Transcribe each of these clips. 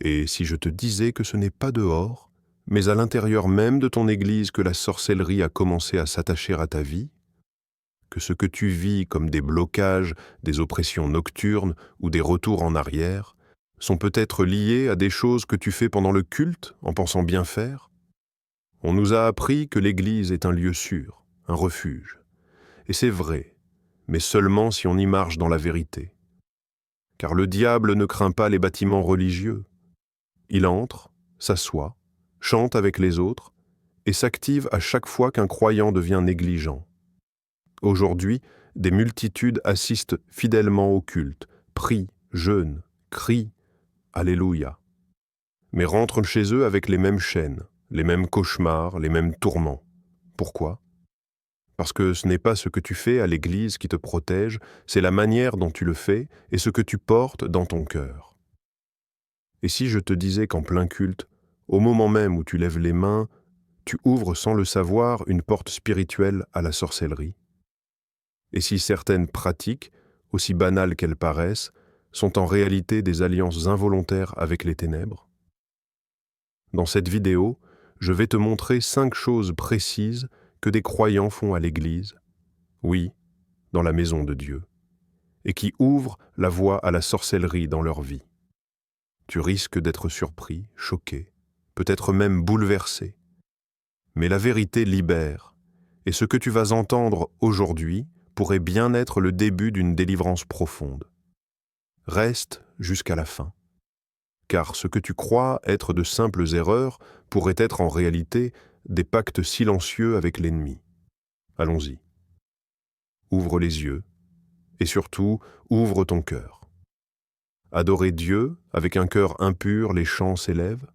Et si je te disais que ce n'est pas dehors, mais à l'intérieur même de ton Église que la sorcellerie a commencé à s'attacher à ta vie, que ce que tu vis comme des blocages, des oppressions nocturnes ou des retours en arrière sont peut-être liés à des choses que tu fais pendant le culte en pensant bien faire? On nous a appris que l'Église est un lieu sûr, un refuge. Et c'est vrai, mais seulement si on y marche dans la vérité. Car le diable ne craint pas les bâtiments religieux. Il entre, s'assoit, chante avec les autres et s'active à chaque fois qu'un croyant devient négligent. Aujourd'hui, des multitudes assistent fidèlement au culte, prient, jeûnent, crient « Alléluia », mais rentrent chez eux avec les mêmes chaînes, les mêmes cauchemars, les mêmes tourments. Pourquoi? Parce que ce n'est pas ce que tu fais à l'Église qui te protège, c'est la manière dont tu le fais et ce que tu portes dans ton cœur. Et si je te disais qu'en plein culte, au moment même où tu lèves les mains, tu ouvres sans le savoir une porte spirituelle à la sorcellerie? Et si certaines pratiques, aussi banales qu'elles paraissent, sont en réalité des alliances involontaires avec les ténèbres? Dans cette vidéo, je vais te montrer 5 choses précises que des croyants font à l'Église, oui, dans la maison de Dieu, et qui ouvrent la voie à la sorcellerie dans leur vie. Tu risques d'être surpris, choqué, peut-être même bouleversé. Mais la vérité libère, et ce que tu vas entendre aujourd'hui pourrait bien être le début d'une délivrance profonde. Reste jusqu'à la fin, car ce que tu crois être de simples erreurs pourrait être en réalité des pactes silencieux avec l'ennemi. Allons-y. Ouvre les yeux, et surtout, ouvre ton cœur. Adorer Dieu, avec un cœur impur, les chants s'élèvent,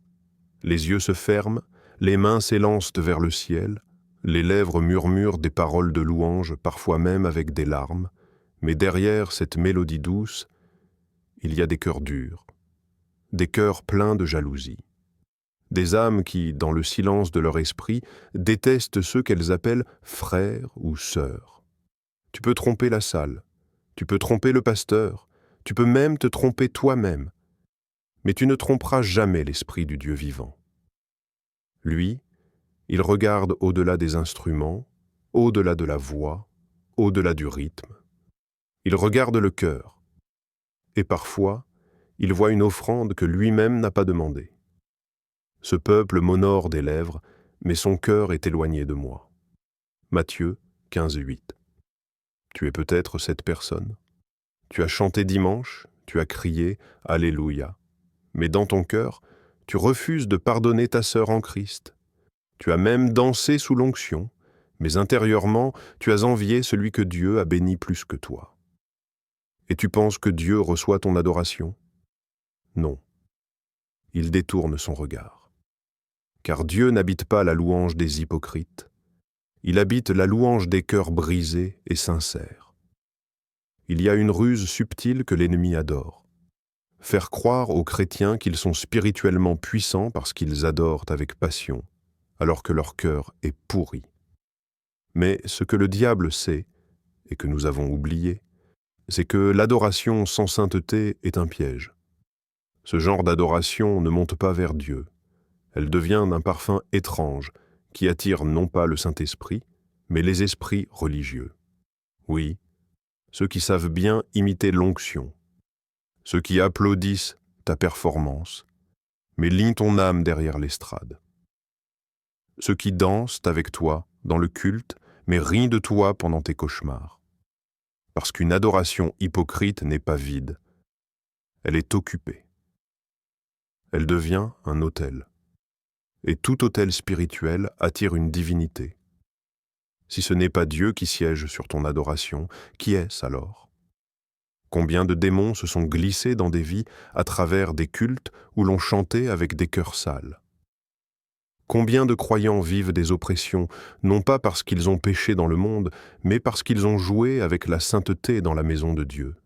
les yeux se ferment, les mains s'élancent vers le ciel, les lèvres murmurent des paroles de louange, parfois même avec des larmes, mais derrière cette mélodie douce, il y a des cœurs durs, des cœurs pleins de jalousie, des âmes qui, dans le silence de leur esprit, détestent ceux qu'elles appellent frères ou sœurs. Tu peux tromper la salle, tu peux tromper le pasteur, tu peux même te tromper toi-même, mais tu ne tromperas jamais l'esprit du Dieu vivant. Lui, il regarde au-delà des instruments, au-delà de la voix, au-delà du rythme. Il regarde le cœur, et parfois, il voit une offrande que lui-même n'a pas demandée. Ce peuple m'honore des lèvres, mais son cœur est éloigné de moi. Matthieu 15:8. Tu es peut-être cette personne. Tu as chanté dimanche, tu as crié « Alléluia », mais dans ton cœur, tu refuses de pardonner ta sœur en Christ. Tu as même dansé sous l'onction, mais intérieurement, tu as envié celui que Dieu a béni plus que toi. Et tu penses que Dieu reçoit ton adoration? Non. Il détourne son regard. Car Dieu n'habite pas la louange des hypocrites. Il habite la louange des cœurs brisés et sincères. Il y a une ruse subtile que l'ennemi adore. Faire croire aux chrétiens qu'ils sont spirituellement puissants parce qu'ils adorent avec passion, alors que leur cœur est pourri. Mais ce que le diable sait, et que nous avons oublié, c'est que l'adoration sans sainteté est un piège. Ce genre d'adoration ne monte pas vers Dieu. Elle devient un parfum étrange qui attire non pas le Saint-Esprit, mais les esprits religieux. Oui, ceux qui savent bien imiter l'onction, ceux qui applaudissent ta performance, mais lient ton âme derrière l'estrade. Ceux qui dansent avec toi dans le culte, mais rient de toi pendant tes cauchemars. Parce qu'une adoration hypocrite n'est pas vide, elle est occupée. Elle devient un autel. Et tout autel spirituel attire une divinité. Si ce n'est pas Dieu qui siège sur ton adoration, qui est-ce alors? Combien de démons se sont glissés dans des vies à travers des cultes où l'on chantait avec des cœurs sales? Combien de croyants vivent des oppressions, non pas parce qu'ils ont péché dans le monde, mais parce qu'ils ont joué avec la sainteté dans la maison de Dieu?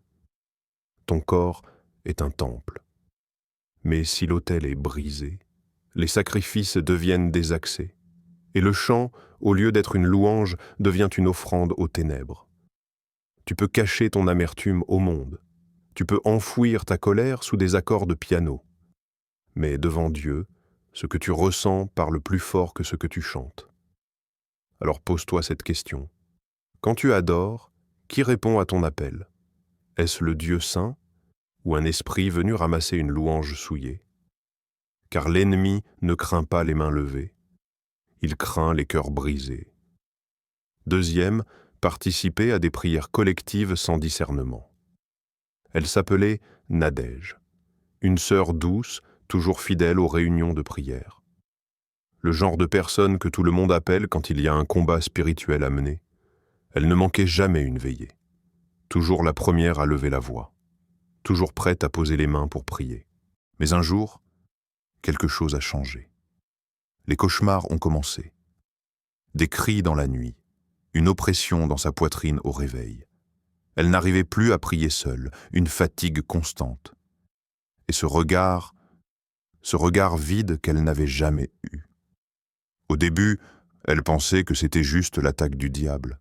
Ton corps est un temple. Mais si l'autel est brisé, les sacrifices deviennent désaxés, et le chant, au lieu d'être une louange, devient une offrande aux ténèbres. Tu peux cacher ton amertume au monde, tu peux enfouir ta colère sous des accords de piano, mais devant Dieu, ce que tu ressens parle plus fort que ce que tu chantes. Alors pose-toi cette question. Quand tu adores, qui répond à ton appel? Est-ce le Dieu saint ou un esprit venu ramasser une louange souillée? Car l'ennemi ne craint pas les mains levées, il craint les cœurs brisés. Deuxième, participer à des prières collectives sans discernement. Elle s'appelait Nadège, une sœur douce, toujours fidèle aux réunions de prière. Le genre de personne que tout le monde appelle quand il y a un combat spirituel à mener. Elle ne manquait jamais une veillée, toujours la première à lever la voix, toujours prête à poser les mains pour prier. Mais un jour, quelque chose a changé. Les cauchemars ont commencé. Des cris dans la nuit, une oppression dans sa poitrine au réveil. Elle n'arrivait plus à prier seule, une fatigue constante. Et ce regard vide qu'elle n'avait jamais eu. Au début, elle pensait que c'était juste l'attaque du diable.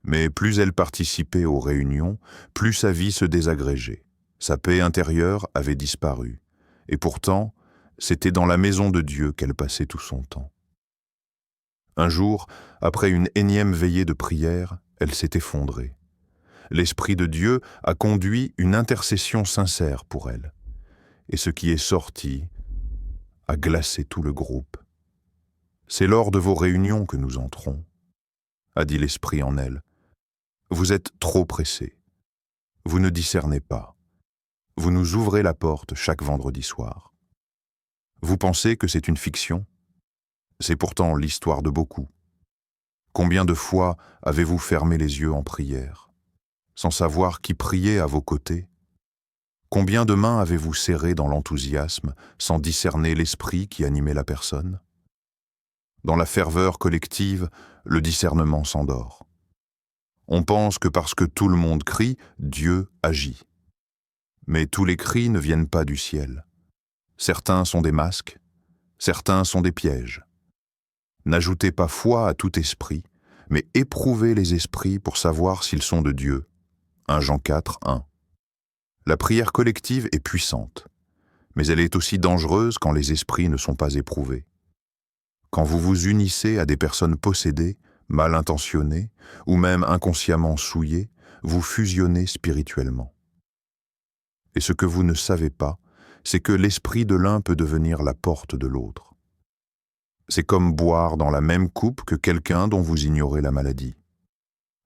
Mais plus elle participait aux réunions, plus sa vie se désagrégeait. Sa paix intérieure avait disparu. Et pourtant, c'était dans la maison de Dieu qu'elle passait tout son temps. Un jour, après une énième veillée de prière, elle s'est effondrée. L'Esprit de Dieu a conduit une intercession sincère pour elle. Et ce qui est sorti a glacé tout le groupe. « C'est lors de vos réunions que nous entrons », a dit l'Esprit en elle. « Vous êtes trop pressés. Vous ne discernez pas. Vous nous ouvrez la porte chaque vendredi soir. Vous pensez que c'est une fiction? C'est pourtant l'histoire de beaucoup. Combien de fois avez-vous fermé les yeux en prière, sans savoir qui priait à vos côtés? Combien de mains avez-vous serrées dans l'enthousiasme, sans discerner l'esprit qui animait la personne? Dans la ferveur collective, le discernement s'endort. On pense que parce que tout le monde crie, Dieu agit. Mais tous les cris ne viennent pas du ciel. Certains sont des masques, certains sont des pièges. N'ajoutez pas foi à tout esprit, mais éprouvez les esprits pour savoir s'ils sont de Dieu. 1 Jean 4, 1. La prière collective est puissante, mais elle est aussi dangereuse quand les esprits ne sont pas éprouvés. Quand vous vous unissez à des personnes possédées, mal intentionnées, ou même inconsciemment souillées, vous fusionnez spirituellement. Et ce que vous ne savez pas, c'est que l'esprit de l'un peut devenir la porte de l'autre. C'est comme boire dans la même coupe que quelqu'un dont vous ignorez la maladie.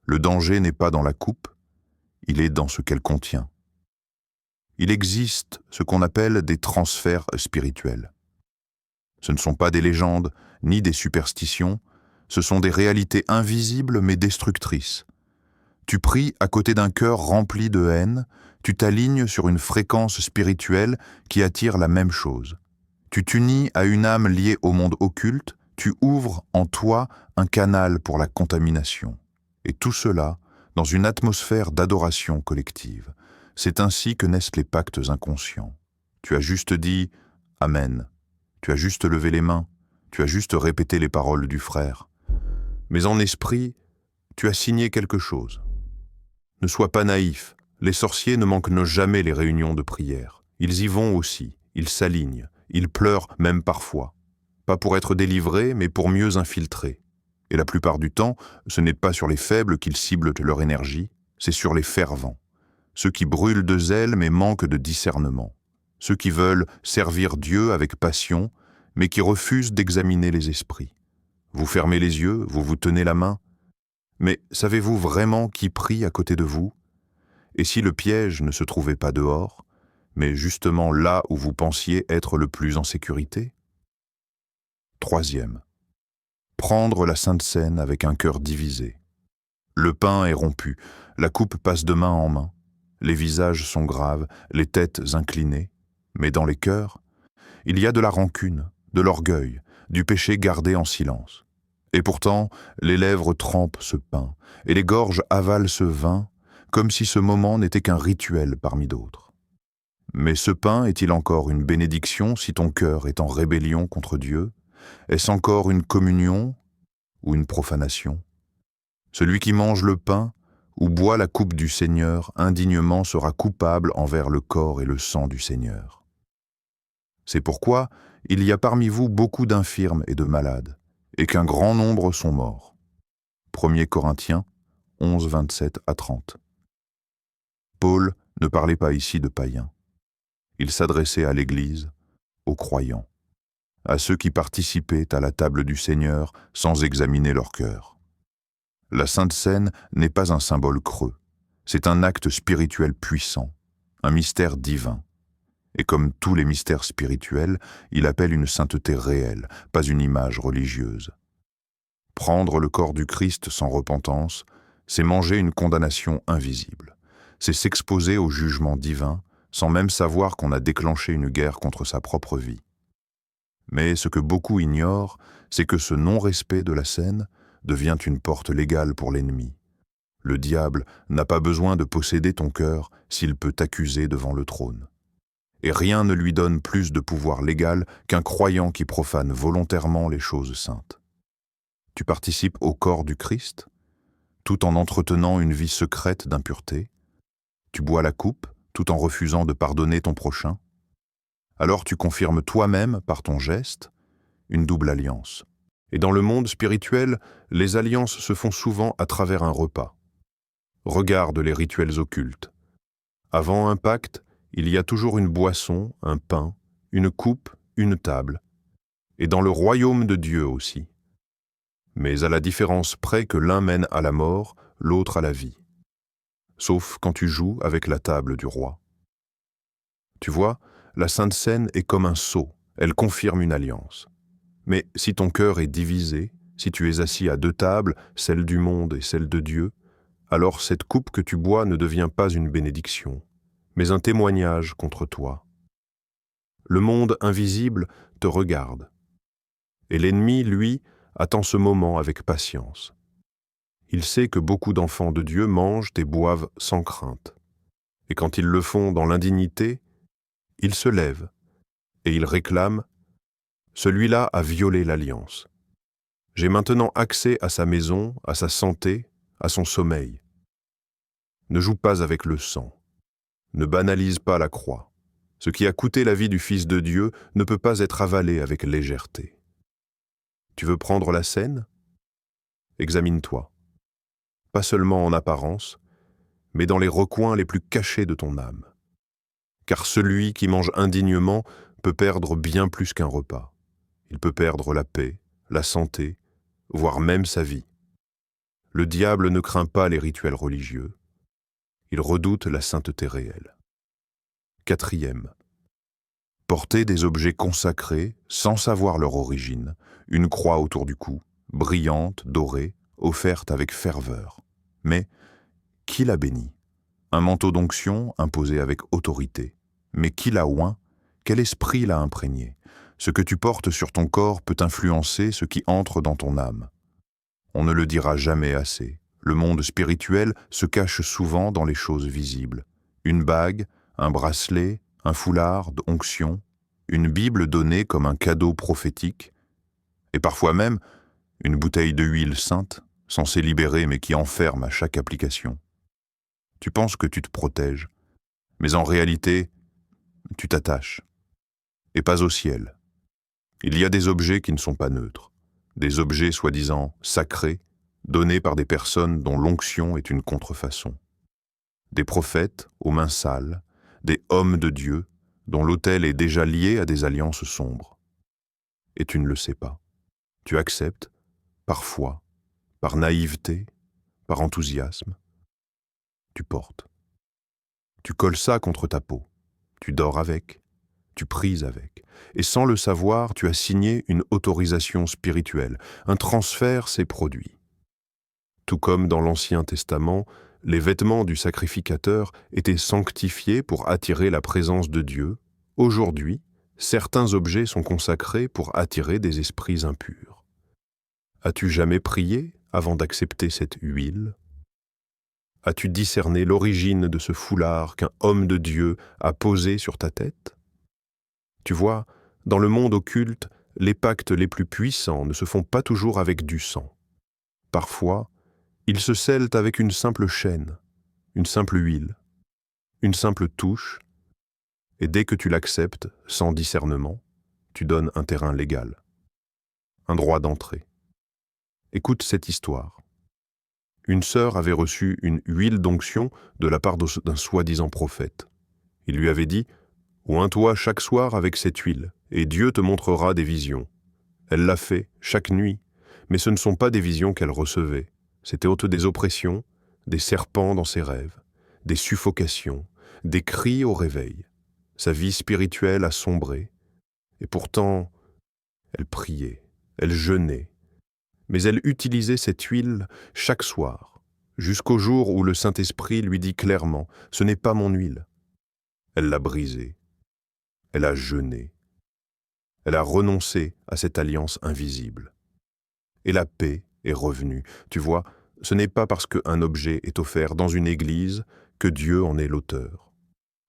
Le danger n'est pas dans la coupe, il est dans ce qu'elle contient. Il existe ce qu'on appelle des transferts spirituels. Ce ne sont pas des légendes, ni des superstitions, ce sont des réalités invisibles mais destructrices. Tu pries à côté d'un cœur rempli de haine, tu t'alignes sur une fréquence spirituelle qui attire la même chose. Tu t'unis à une âme liée au monde occulte, tu ouvres en toi un canal pour la contamination. Et tout cela dans une atmosphère d'adoration collective. C'est ainsi que naissent les pactes inconscients. Tu as juste dit « Amen ». Tu as juste levé les mains, tu as juste répété les paroles du frère. Mais en esprit, tu as signé quelque chose. Ne sois pas naïf, les sorciers ne manquent jamais les réunions de prière. Ils y vont aussi, ils s'alignent, ils pleurent même parfois. Pas pour être délivrés, mais pour mieux infiltrer. Et la plupart du temps, ce n'est pas sur les faibles qu'ils ciblent leur énergie, c'est sur les fervents. Ceux qui brûlent de zèle mais manquent de discernement. Ceux qui veulent servir Dieu avec passion, mais qui refusent d'examiner les esprits. Vous fermez les yeux, vous vous tenez la main. Mais savez-vous vraiment qui prie à côté de vous? Et si le piège ne se trouvait pas dehors, mais justement là où vous pensiez être le plus en sécurité? Troisième, prendre la Sainte Seine avec un cœur divisé. Le pain est rompu, la coupe passe de main en main. Les visages sont graves, les têtes inclinées. Mais dans les cœurs, il y a de la rancune, de l'orgueil, du péché gardé en silence. Et pourtant, les lèvres trempent ce pain, et les gorges avalent ce vin, comme si ce moment n'était qu'un rituel parmi d'autres. Mais ce pain est-il encore une bénédiction si ton cœur est en rébellion contre Dieu? Est-ce encore une communion ou une profanation? Celui qui mange le pain ou boit la coupe du Seigneur indignement sera coupable envers le corps et le sang du Seigneur. C'est pourquoi il y a parmi vous beaucoup d'infirmes et de malades, et qu'un grand nombre sont morts. 1 Corinthiens 11, 27 à 30. Paul ne parlait pas ici de païens. Il s'adressait à l'Église, aux croyants, à ceux qui participaient à la table du Seigneur sans examiner leur cœur. La Sainte Seine n'est pas un symbole creux, c'est un acte spirituel puissant, un mystère divin. Et comme tous les mystères spirituels, il appelle une sainteté réelle, pas une image religieuse. Prendre le corps du Christ sans repentance, c'est manger une condamnation invisible. C'est s'exposer au jugement divin sans même savoir qu'on a déclenché une guerre contre sa propre vie. Mais ce que beaucoup ignorent, c'est que ce non-respect de la Seine devient une porte légale pour l'ennemi. Le diable n'a pas besoin de posséder ton cœur s'il peut t'accuser devant le trône. Et rien ne lui donne plus de pouvoir légal qu'un croyant qui profane volontairement les choses saintes. Tu participes au corps du Christ, tout en entretenant une vie secrète d'impureté. Tu bois la coupe, tout en refusant de pardonner ton prochain. Alors tu confirmes toi-même, par ton geste, une double alliance. Et dans le monde spirituel, les alliances se font souvent à travers un repas. Regarde les rituels occultes. Avant un pacte, il y a toujours une boisson, un pain, une coupe, une table. Et dans le royaume de Dieu aussi. Mais à la différence près que l'un mène à la mort, l'autre à la vie. Sauf quand tu joues avec la table du roi. Tu vois, la Sainte Seine est comme un sceau, elle confirme une alliance. Mais si ton cœur est divisé, si tu es assis à deux tables, celle du monde et celle de Dieu, alors cette coupe que tu bois ne devient pas une bénédiction, mais un témoignage contre toi. Le monde invisible te regarde, et l'ennemi, lui, attend ce moment avec patience. Il sait que beaucoup d'enfants de Dieu mangent et boivent sans crainte, et quand ils le font dans l'indignité, il se lève, et il réclame « Celui-là a violé l'alliance. J'ai maintenant accès à sa maison, à sa santé, à son sommeil. Ne joue pas avec le sang. Ne banalise pas la croix. Ce qui a coûté la vie du Fils de Dieu ne peut pas être avalé avec légèreté. Tu veux prendre la Seine ? Examine-toi. Pas seulement en apparence, mais dans les recoins les plus cachés de ton âme. Car celui qui mange indignement peut perdre bien plus qu'un repas. Il peut perdre la paix, la santé, voire même sa vie. Le diable ne craint pas les rituels religieux. Il redoute la sainteté réelle. 4e. Porter des objets consacrés sans savoir leur origine, une croix autour du cou, brillante, dorée, offerte avec ferveur. Mais qui l'a bénie ? Un manteau d'onction imposé avec autorité. Mais qui l'a oint ? Quel esprit l'a imprégné ? Ce que tu portes sur ton corps peut influencer ce qui entre dans ton âme. On ne le dira jamais assez. Le monde spirituel se cache souvent dans les choses visibles. Une bague, un bracelet, un foulard d'onction, une Bible donnée comme un cadeau prophétique, et parfois même une bouteille de huile sainte, censée libérer mais qui enferme à chaque application. Tu penses que tu te protèges, mais en réalité, tu t'attaches. Et pas au ciel. Il y a des objets qui ne sont pas neutres, des objets soi-disant sacrés, donnés par des personnes dont l'onction est une contrefaçon. Des prophètes aux mains sales, des hommes de Dieu dont l'autel est déjà lié à des alliances sombres. Et tu ne le sais pas. Tu acceptes, parfois, par naïveté, par enthousiasme. Tu portes. Tu colles ça contre ta peau. Tu dors avec. Tu pries avec. Et sans le savoir, tu as signé une autorisation spirituelle. Un transfert s'est produit. Tout comme dans l'Ancien Testament, les vêtements du sacrificateur étaient sanctifiés pour attirer la présence de Dieu. Aujourd'hui, certains objets sont consacrés pour attirer des esprits impurs. As-tu jamais prié avant d'accepter cette huile ? As-tu discerné l'origine de ce foulard qu'un homme de Dieu a posé sur ta tête ? Tu vois, dans le monde occulte, les pactes les plus puissants ne se font pas toujours avec du sang. Parfois, ils se scellent avec une simple chaîne, une simple huile, une simple touche, Et dès que tu l'acceptes, sans discernement, tu donnes un terrain légal, un droit d'entrée. Écoute cette histoire. Une sœur avait reçu une huile d'onction de la part d'un soi-disant prophète. Il lui avait dit « Oins-toi chaque soir avec cette huile, et Dieu te montrera des visions. » Elle l'a fait chaque nuit, mais ce ne sont pas des visions qu'elle recevait. C'était des oppressions, des serpents dans ses rêves, des suffocations, des cris au réveil. Sa vie spirituelle a sombré, et pourtant, elle priait, elle jeûnait, mais elle utilisait cette huile chaque soir, jusqu'au jour où le Saint-Esprit lui dit clairement « Ce n'est pas mon huile ». Elle l'a brisée, elle a jeûné, elle a renoncé à cette alliance invisible. Et la paix est revenue. Tu vois, ce n'est pas parce qu'un objet est offert dans une église que Dieu en est l'auteur.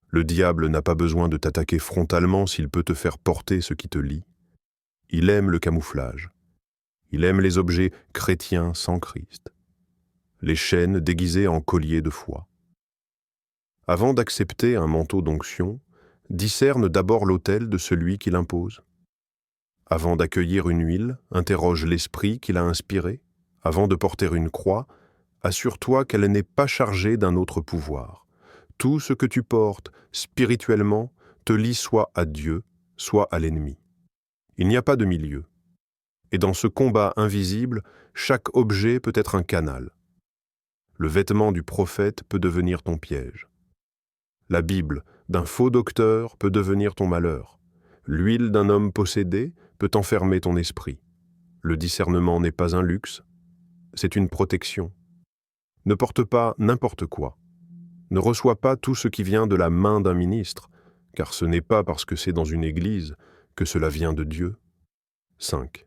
Le diable n'a pas besoin de t'attaquer frontalement s'il peut te faire porter ce qui te lie. Il aime le camouflage. Il aime les objets chrétiens sans Christ. Les chaînes déguisées en colliers de foi. Avant d'accepter un manteau d'onction, discerne d'abord l'autel de celui qui l'impose. Avant d'accueillir une huile, interroge l'esprit qui l'a inspirée. Avant de porter une croix, assure-toi qu'elle n'est pas chargée d'un autre pouvoir. Tout ce que tu portes, spirituellement, te lie soit à Dieu, soit à l'ennemi. Il n'y a pas de milieu. Et dans ce combat invisible, chaque objet peut être un canal. Le vêtement du prophète peut devenir ton piège. La Bible d'un faux docteur peut devenir ton malheur. L'huile d'un homme possédé peut enfermer ton esprit. Le discernement n'est pas un luxe, c'est une protection. Ne porte pas n'importe quoi. Ne reçois pas tout ce qui vient de la main d'un ministre, car ce n'est pas parce que c'est dans une église que cela vient de Dieu. 5.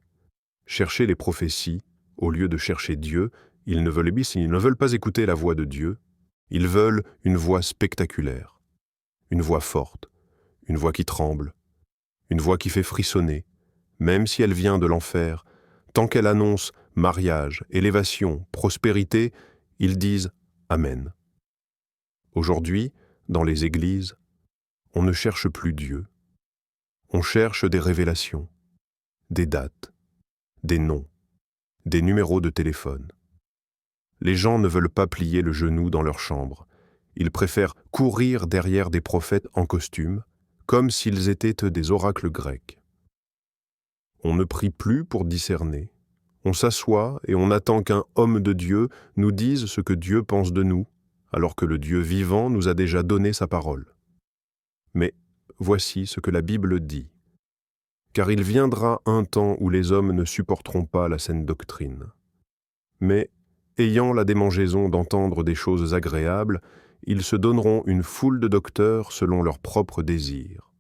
Chercher les prophéties, au lieu de chercher Dieu, ils ne veulent pas écouter la voix de Dieu, ils veulent une voix spectaculaire, une voix forte, une voix qui tremble, une voix qui fait frissonner, même si elle vient de l'enfer, tant qu'elle annonce mariage, élévation, prospérité, ils disent « Amen ». Aujourd'hui, dans les églises, on ne cherche plus Dieu. On cherche des révélations, des dates, des noms, des numéros de téléphone. Les gens ne veulent pas plier le genou dans leur chambre. Ils préfèrent courir derrière des prophètes en costume, comme s'ils étaient des oracles grecs. On ne prie plus pour discerner. On s'assoit et on attend qu'un homme de Dieu nous dise ce que Dieu pense de nous, alors que le Dieu vivant nous a déjà donné sa parole. Mais voici ce que la Bible dit. Car il viendra un temps où les hommes ne supporteront pas la saine doctrine. Mais, ayant la démangeaison d'entendre des choses agréables, ils se donneront une foule de docteurs selon leurs propres désirs.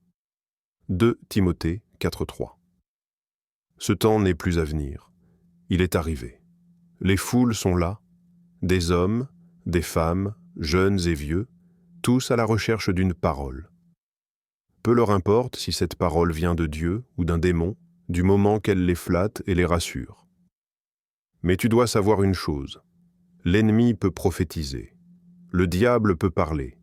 2 Timothée 4:3. Ce temps n'est plus à venir. Il est arrivé. Les foules sont là, des hommes, des femmes, jeunes et vieux, tous à la recherche d'une parole. Peu leur importe si cette parole vient de Dieu ou d'un démon, du moment qu'elle les flatte et les rassure. Mais tu dois savoir une chose, l'ennemi peut prophétiser, le diable peut parler,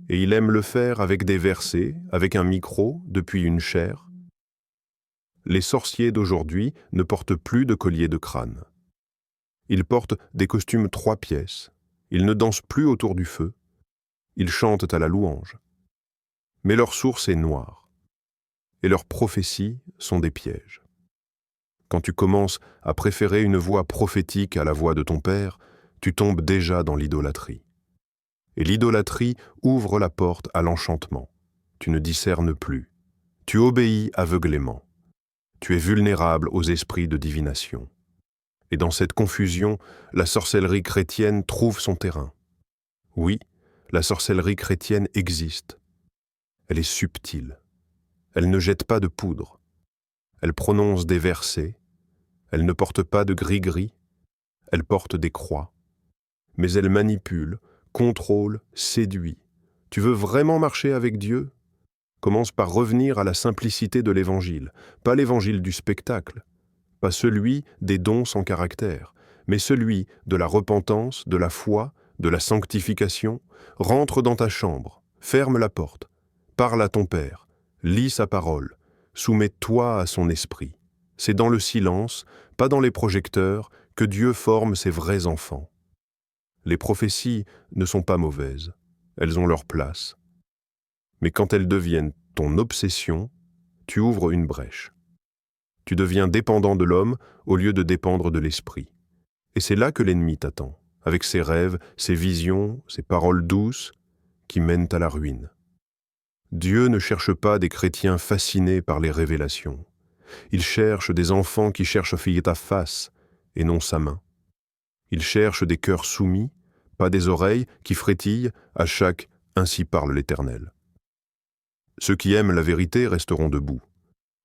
et il aime le faire avec des versets, avec un micro, depuis une chaire. Les sorciers d'aujourd'hui ne portent plus de collier de crâne. Ils portent des costumes 3 pièces, ils ne dansent plus autour du feu, ils chantent à la louange. Mais leur source est noire, et leurs prophéties sont des pièges. Quand tu commences à préférer une voix prophétique à la voix de ton père, tu tombes déjà dans l'idolâtrie. Et l'idolâtrie ouvre la porte à l'enchantement. Tu ne discernes plus. Tu obéis aveuglément. Tu es vulnérable aux esprits de divination. Et dans cette confusion, la sorcellerie chrétienne trouve son terrain. Oui, la sorcellerie chrétienne existe. Elle est subtile. Elle ne jette pas de poudre. Elle prononce des versets. Elle ne porte pas de gris-gris. Elle porte des croix. Mais elle manipule, contrôle, séduit. Tu veux vraiment marcher avec Dieu ? Commence par revenir à la simplicité de l'Évangile, pas l'Évangile du spectacle, pas celui des dons sans caractère, mais celui de la repentance, de la foi, de la sanctification. Rentre dans ta chambre, ferme la porte, Parle à ton Père, lis sa parole, soumets-toi à son esprit. C'est dans le silence, pas dans les projecteurs, que Dieu forme ses vrais enfants. Les prophéties ne sont pas mauvaises, elles ont leur place. Mais quand elles deviennent ton obsession, tu ouvres une brèche. Tu deviens dépendant de l'homme au lieu de dépendre de l'esprit. Et c'est là que l'ennemi t'attend, avec ses rêves, ses visions, ses paroles douces qui mènent à la ruine. Dieu ne cherche pas des chrétiens fascinés par les révélations. Il cherche des enfants qui cherchent ta face et non sa main. Il cherche des cœurs soumis, pas des oreilles qui frétillent à chaque « Ainsi parle l'Éternel ». Ceux qui aiment la vérité resteront debout.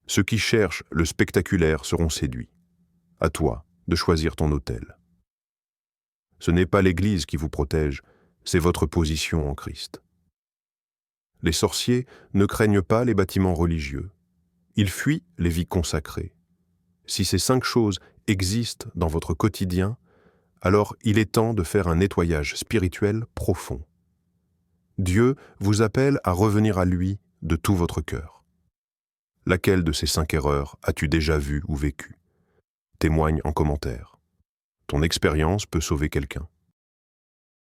Ceux qui cherchent le spectaculaire seront séduits. À toi de choisir ton autel. Ce n'est pas l'Église qui vous protège, c'est votre position en Christ. Les sorciers ne craignent pas les bâtiments religieux. Ils fuient les vies consacrées. Si ces 5 choses existent dans votre quotidien, alors il est temps de faire un nettoyage spirituel profond. Dieu vous appelle à revenir à lui de tout votre cœur. Laquelle de ces 5 erreurs as-tu déjà vue ou vécue? Témoigne en commentaire. Ton expérience peut sauver quelqu'un.